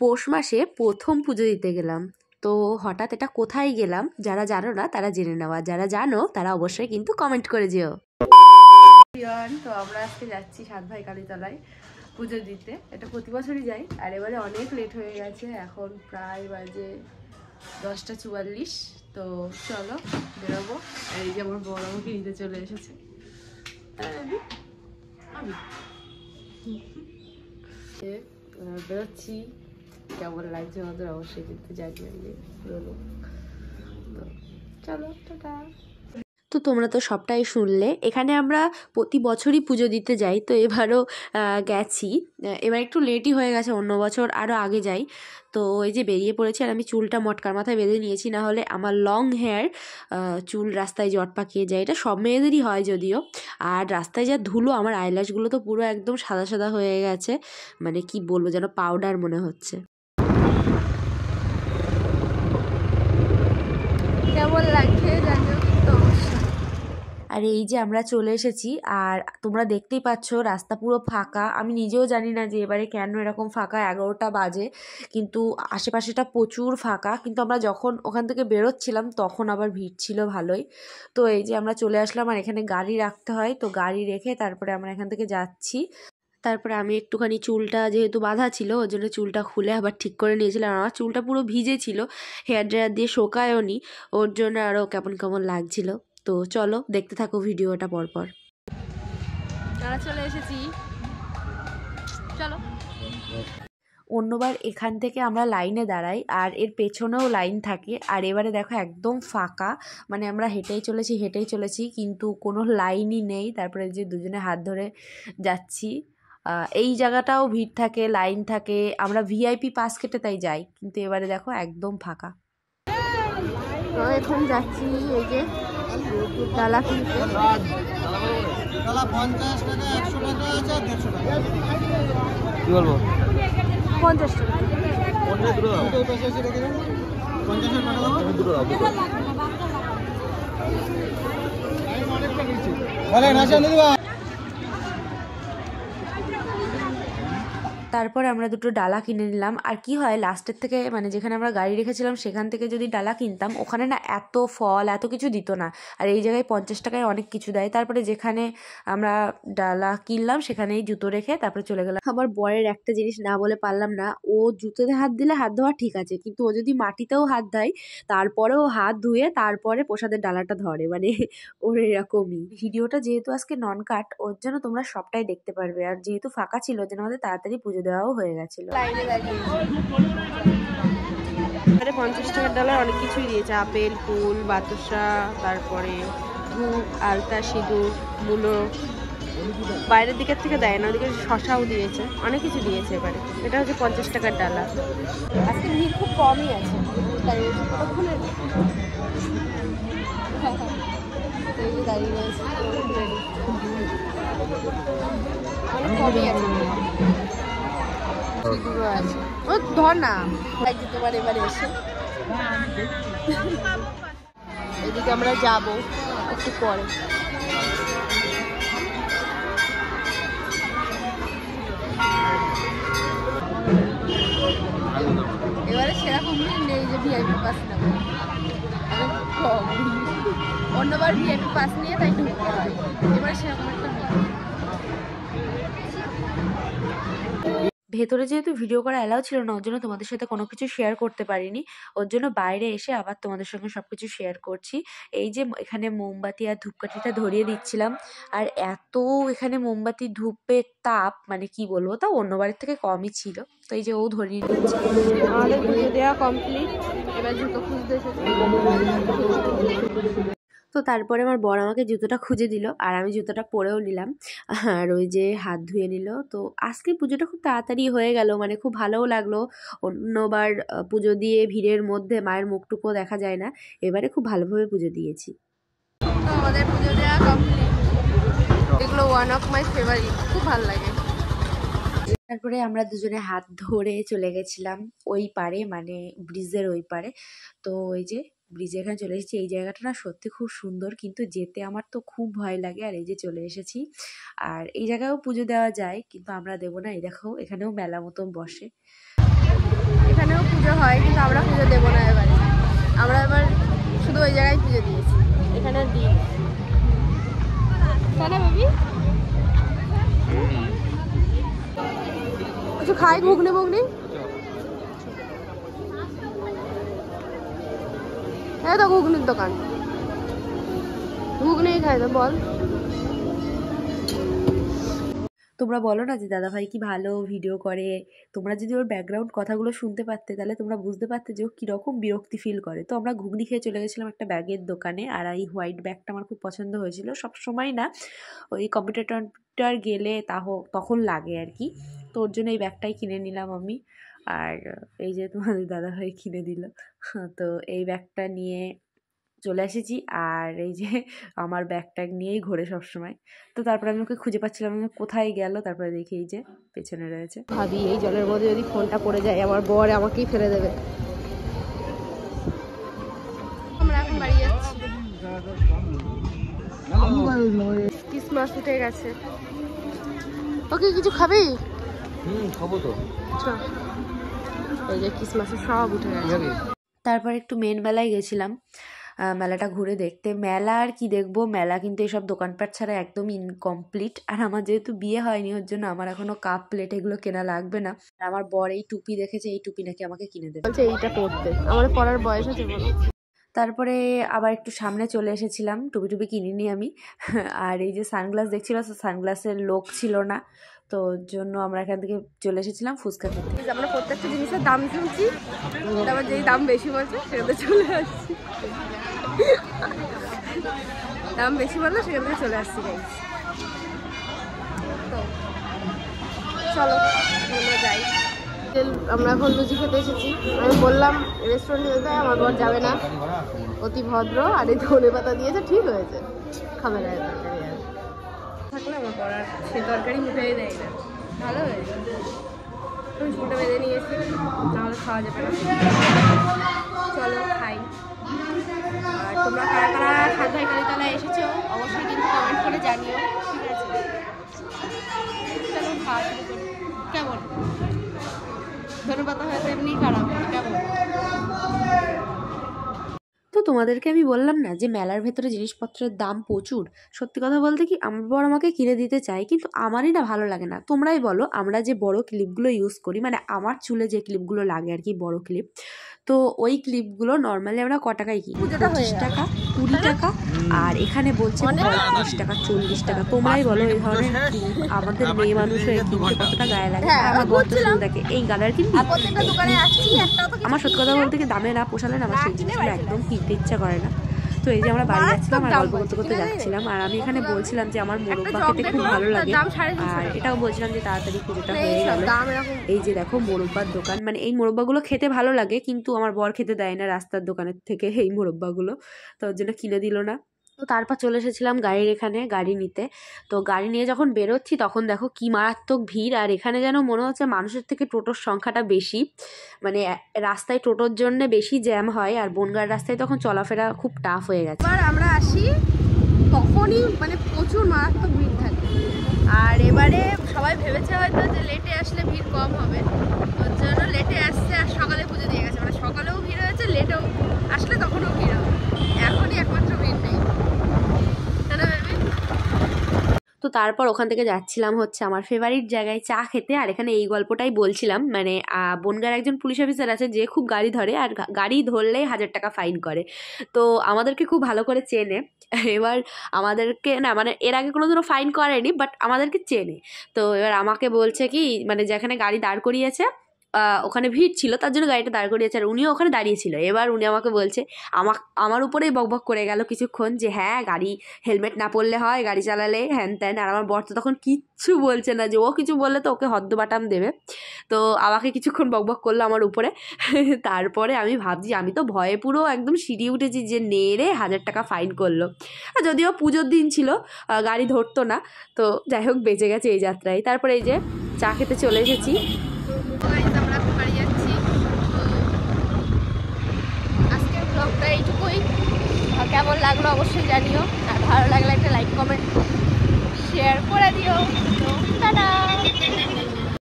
পৌষ মাসে প্রথম পুজো দিতে গেলাম। তো হঠাৎ এটা কোথায় গেলাম, যারা জানো না তারা জেনে নেওয়া, যারা জানো তারা অবশ্যই কিন্তু কমেন্ট করে যেও। তো আমরা আজকে যাচ্ছি 7 ভাই কালীতলায় পুজো দিতে। এটা প্রতি বছরই যাই, আর এবারে অনেক লেট হয়ে গেছে, এখন প্রায় বাজে 10:44। তো চলো বেরোবো। আর এই যে আমার বড় আমাকে নিতে চলে এসেছে। বেরোচ্ছি, কেমন লাগছে আমাদের অবশ্যই কিন্তু জানিয়ে বেরোলো। তো চলো টাটা। তো তোমরা তো সবটাই শুনলে, এখানে আমরা প্রতি বছরই পুজো দিতে যাই, তো এবারও গেছি। এবার একটু লেটই হয়ে গেছে, অন্য বছর আরও আগে যাই। তো এই যে বেরিয়ে পড়েছি, আর আমি চুলটা মটকার মাথায় বেঁধে নিয়েছি, না হলে আমার লং হেয়ার চুল রাস্তায় জট পাকিয়ে যায়। এটা সব মেয়েদেরই হয় যদিও। আর রাস্তায় যা ধুলো, আমার আইল্যাশগুলো তো পুরো একদম সাদা সাদা হয়ে গেছে, মানে কি বলবো, যেন পাউডার মনে হচ্ছে। কেমন লাগছে জানো তো। আর এই যে আমরা চলে এসেছি, আর তোমরা দেখতেই পাচ্ছ রাস্তা পুরো ফাঁকা। আমি নিজেও জানি না যে এবারে কেন এরকম ফাঁকা, 11টা বাজে, কিন্তু আশেপাশেটা প্রচুর ফাঁকা। কিন্তু আমরা যখন ওখান থেকে বেরোচ্ছিলাম তখন আবার ভিড় ছিল ভালোই। তো এই যে আমরা চলে আসলাম, আর এখানে গাড়ি রাখতে হয়, তো গাড়ি রেখে তারপরে আমরা এখান থেকে যাচ্ছি। তারপরে আমি একটুখানি চুলটা যেহেতু বাঁধা ছিল, ওই জন্য চুলটা খুলে আবার ঠিক করে নিয়েছিলাম। আমার চুলটা পুরো ভিজে ছিল, হেয়ার ড্রায়ার দিয়ে শোকায়ও নি, ওর জন্য আরও কেমন কেমন লাগছিল। তো চলো দেখতে থাকো ভিডিওটা পরপর। আমরা চলে এসেছি, চলো। অন্যবার এখান থেকে আমরা লাইনে দাঁড়াই, আর এর পেছনেও লাইন থাকে, আর এবারে দেখো একদম ফাঁকা, মানে আমরা হেঁটেই চলেছি কিন্তু কোনো লাইনই নেই। তারপরে যে দুজনে হাত ধরে যাচ্ছি, এই জায়গাটাও ভিড় থাকে, লাইন থাকে। আমরা ভিআইপি পাস কেটে তাই যাই, কিন্তু এবারে দেখো একদম ফাঁকা। তো এখন যাচ্ছি এই যে ডালা কিনতে। কি বলবো, 50 টাকা। তারপর আমরা দুটো ডালা কিনে নিলাম। আর কি হয়, লাস্টের থেকে মানে যেখানে আমরা গাড়ি রেখেছিলাম সেখান থেকে যদি ডালা কিনতাম, ওখানে না এত ফল এত কিছু দিত না, আর এই জায়গায় 50 টাকায় অনেক কিছু দেয়। তারপরে যেখানে আমরা ডালা কিনলাম সেখানেই জুতো রেখে তারপরে চলে গেলাম। আমার বরের একটা জিনিস না বলে পারলাম না, ও জুতোতে হাত দিলে হাত ধোয়া ঠিক আছে, কিন্তু ও যদি মাটিতেও হাত দেয় তারপরেও হাত ধুয়ে তারপরে প্রসাদের ডালাটা ধরে, মানে ওর এরকমই। ভিডিওটা যেহেতু আজকে নন কাট, ওর জন্য তোমরা সবটাই দেখতে পারবে। আর যেহেতু ফাঁকা ছিল, ওর জন্য আমাদের তাড়াতাড়ি পুজো দেওয়াও হয়ে গেছিল। 50 টাকার ডালার অনেক কিছুই দিয়েছে, আপেল, ফুল, বাতাসা, তারপরে ধূপ, আলতা, সিঁদুর, মূলো। বাইরের দিকের থেকে দেয় না, ওদিকে শশাও দিয়েছে, অনেক কিছু দিয়েছে এবারে। এটা হচ্ছে 50 টাকার ডালা। আজকে ভিড় খুব কমই আছে, তাই খুলে দাঁড়িয়ে রয়েছে, অনেক কমই আছে। আছে ও ধর না লাগছে তোমার এবারে এসে। এদিকে আমরা যাব একটু পরে। এবারে সেরকম নেই যে ভিআইপি পাস নেব, কম। অন্যবার ভিআইপি পাস নিয়ে তাই ঢুকতে হয়, এবারে সেরকম একটা নেই। ভেতরে যেহেতু ভিডিও করা অ্যালাউ ছিল না, ওর জন্য তোমাদের সাথে কোনো কিছু শেয়ার করতে পারিনি। ওর জন্য বাইরে এসে আবার তোমাদের সঙ্গে সবকিছু শেয়ার করছি। এই যে এখানে মোমবাতি আর ধূপকাঠিটা ধরিয়ে দিচ্ছিলাম, আর এত এখানে মোমবাতি ধূপের তাপ, মানে কি বলবো, তাও অন্যবারের থেকে কমই ছিল। তো এই যে ও ধরিয়ে দিচ্ছে। আমাদের পুজো দেওয়া কমপ্লিট, এবার জুতো খুঁজতে এসেছি। তো তারপরে আমার বর আমাকে জুতোটা খুঁজে দিল, আর আমি জুতোটা পরেও নিলাম, আর ওই যে হাত ধুয়ে নিল। তো আজকে পুজোটা খুব তাড়াতাড়ি হয়ে গেল, মানে খুব ভালোও লাগলো। অন্যবার পুজো দিয়ে ভিড়ের মধ্যে মায়ের মুখটুকুও দেখা যায় না, এবারে খুব ভালোভাবে পুজো দিয়েছি। তো আমাদের পুজো দেওয়া কমপ্লিট। এগুলো ওয়ান অফ মাই ফেভারিট, খুব ভালো লাগে। তারপরে আমরা দুজনে হাত ধরে চলে গেছিলাম ওই পারে, মানে ব্রিজের ওই পারে। তো ওই যে ব্রিজে এখানে চলে এসেছি। এই জায়গাটা না সত্যি খুব সুন্দর, কিন্তু যেতে আমার তো খুব ভয় লাগে। আর এই যে চলে এসেছি, আর এই জায়গায়ও পুজো দেওয়া যায়, কিন্তু আমরা দেবো না। এই দেখো এখানেও মেলা মতন বসে। পুজো হয়, কিন্তু আমরা পুজো দেবো না এবারে। আমরা এবার শুধু ওই জায়গায় পুজো দিয়েছি, এখানে দিই তাই না বেবি? কিছু খাই ঘুগনি বুগনি, এই তো ঘুগনির দোকান, ঘুগনি খাই তো বল। তোমরা বলো না যে দাদাভাই কি ভালো ভিডিও করে। তোমরা যদি ওর ব্যাকগ্রাউন্ড কথাগুলো শুনতে পারতে তাহলে তোমরা বুঝতে পারতে যে ও কীরকম বিরক্তি ফিল করে। তো আমরা ঘুগনি খেয়ে চলে গেছিলাম একটা ব্যাগের দোকানে, আর এই হোয়াইট ব্যাগটা আমার খুব পছন্দ হয়েছিল। সব সময় না ওই কম্পিউটার গেলে তখন লাগে আর কি, তো ওর জন্য এই ব্যাগটাই কিনে নিলাম আমি। আর এই যে তোমাদের দাদাভাই কিনে দিল, তো এই ব্যাগটা নিয়ে চলে এসেছি। আর এই যে আমার ব্যাগ ট্যাগ নিয়েই ঘোরে সবসময়। তো তারপরে আমি ওকে খুঁজে পাচ্ছিলাম না কোথায় গেল, তারপরে দেখি এই যে পেছনে রয়েছে। ভাবি এই জলের মধ্যে যদি ফোনটা পড়ে যায় আমার বর আমাকেই ফেলে দেবে। আমরা এখন বাড়ি যাচ্ছি, ক্রিসমাস উঠে গেছে। ওকে কিছু খাবি? খাবো তো। এই যে ক্রিসমাসের সব উঠে গেছে। তারপর একটু মেন মেলায় গেছিলাম, মেলাটা ঘুরে দেখতে। মেলা আর কি দেখবো, মেলা কিন্তু এসব দোকানপাট ছাড়া একদম ইনকমপ্লিট। আর আমার যেহেতু বিয়ে হয়নি ওর জন্য আমার এখনো কাপ প্লেট এগুলো কেনা লাগবে না। আর আমার বর এই টুপি দেখেছে, এই টুপি নাকি আমাকে কিনে দেবে, বলছে এইটা পড়তে। আমাদের পড়ার বয়স আছে বলো। তারপরে আবার একটু সামনে চলে এসেছিলাম, টুপি কিনিনি আমি। আর এই যে সানগ্লাস দেখছিল, সানগ্লাসের লোক ছিল না, তো ওর জন্য আমরা এখান থেকে চলে এসেছিলাম ফুচকা খেতে। আমরা প্রত্যেকটা জিনিসের দাম শুনছি, তারপর যেই দাম বেশি বলছে সেখানে চলে আসছি, দাম বেশি বললো সেখান থেকে চলে আসছি। গাইস তো চলো আমরা যাই। আমরা এখন লুচি খেতে এসেছি। আমি বললাম রেস্টুরেন্টে যেতে, আমার বর যাবে না, অতি ভদ্র। আর এই ধনে পাতা দিয়েছে, ঠিক হয়েছে, খাবে না তরকারি আর থাকলে আমার বর আর সে তরকারি মুখেই দেয় না। ভালো হয়েছে, আমি ঝুঁটা বেঁধে নিয়েছি, নাহলে খাওয়া যাবে না। চলো খাই। আর তোমরা কারা কারা সাত ভাই কালীতলায় এসেছো অবশ্যই কিন্তু কমেন্ট করে জানিও, ঠিক আছে? চলো খাওয়া শুরু করি। কেমন ধনে পাতা হয়তো এমনি খারাপ, কেমন? তো তোমাদেরকে আমি বললাম না যে মেলার ভেতরে জিনিসপত্রের দাম প্রচুর। সত্যি কথা বলতে কি, আমার বর আমাকে কিনে দিতে চায়, কিন্তু আমারই না ভালো লাগে না। তোমরাই বলো, আমরা যে বড় ক্লিপগুলো ইউজ করি, মানে আমার চুলে যে ক্লিপগুলো লাগে আর কি, বড় ক্লিপ, তো ওই ক্লিপগুলো নর্মালি আমরা ক টাকায় কিনি? 25 টাকা, 20 টাকা, আর এখানে বলছে 35 টাকা, 40 টাকা। তোমরাই বলো এই ধরনের ক্লিপ আমাদের মেয়ে মানুষ হয়ে কিনতে কতটা গায়ে লাগে। আমার বর তো শুধু দেখে এই গালার কিনবি। আমার সত্যি কথা বলতে কি, দামে না পোষালে না আমার সেই জিনিসগুলো একদম কিনতে ইচ্ছা করে না। তো এই যে আমরা বাড়ি যাচ্ছিলাম আর গল্প করতে করতে যাচ্ছিলাম, আর আমি এখানে বলছিলাম যে আমার মোরব্বা খেতে খুব ভালো লাগে, আর এটাও বলছিলাম যে তাড়াতাড়ি পুজোটা হয়ে গেল। এই যে দেখো মোরব্বার দোকান, মানে এই মোরব্বাগুলো খেতে ভালো লাগে, কিন্তু আমার বর খেতে দেয় না রাস্তার দোকানের থেকে এই মোরব্বাগুলো, তো ওর জন্য কিনে দিল না। তো তারপর চলে এসেছিলাম গাড়ির এখানে গাড়ি নিতে। তো গাড়ি নিয়ে যখন বেরোচ্ছি তখন দেখো কি মারাত্মক ভিড়, আর এখানে যেন মনে হচ্ছে মানুষের থেকে টোটোর সংখ্যাটা বেশি, মানে রাস্তায় টোটোর জন্য বেশি জ্যাম হয়, আর বনগাঁর রাস্তায় তখন চলাফেরা খুব টাফ হয়ে গেছে। এবার আমরা আসি তখনই মানে প্রচুর মারাত্মক ভিড় থাকে। আর এবারে সবাই ভেবেছে হয়তো যে লেটে আসলে ভিড় কম হবে, ওর জন্য লেটে আসছে, আর সকালে পুজো দিয়ে গেছে, মানে সকালেও ভিড় হয়েছে, লেটেও আসলে তখনও ভিড় হবে। এখনই একমাত্র ভিড় নেই। তো তারপর ওখান থেকে যাচ্ছিলাম হচ্ছে আমার ফেভারিট জায়গায় চা খেতে। আর এখানে এই গল্পটাই বলছিলাম, মানে বনগাঁর একজন পুলিশ অফিসার আছে যে খুব গাড়ি ধরে, আর গাড়ি ধরলেই 1000 টাকা ফাইন করে। তো আমাদেরকে খুব ভালো করে চেনে। এবার আমাদেরকে না, মানে এর আগে কোনোদিনও ফাইন করেনি, বাট আমাদেরকে চেনে। তো এবার আমাকে বলছে কি, মানে যেখানে গাড়ি দাঁড় করিয়েছে ওখানে ভিড় ছিল, তার জন্য গাড়িটা দাঁড় করিয়েছে, আর উনিও ওখানে দাঁড়িয়েছিল। এবার উনি আমাকে বলছে, আমার উপরেই বকবক করে গেল কিছুক্ষণ, যে হ্যাঁ গাড়ি হেলমেট না পরলে হয় গাড়ি চালালে, হ্যান ত্যান। আর আমার বর তো তখন কিচ্ছু বলছে না, যে ও কিছু বললে তো ওকে হদ্দবাটাম দেবে। তো আমাকে কিছুক্ষণ বকবক করলো আমার উপরে। তারপরে আমি ভাবছি, আমি তো ভয়ে পুরো একদম সিঁড়ি উঠেছি যে নেড়ে 1000 টাকা ফাইন করলো। আর যদিও পুজোর দিন ছিল, গাড়ি ধরতো না, তো যাই হোক বেঁচে গেছে এই যাত্রায়। তারপরে এই যে চা খেতে চলে এসেছি। আমরা বাড়ি যাচ্ছি। আজকের ব্লগটা এইটুকুই, কেমন লাগলো অবশ্যই জানিও, আর ভালো লাগলে একটা লাইক কমেন্ট শেয়ার করে দিও। টাটা।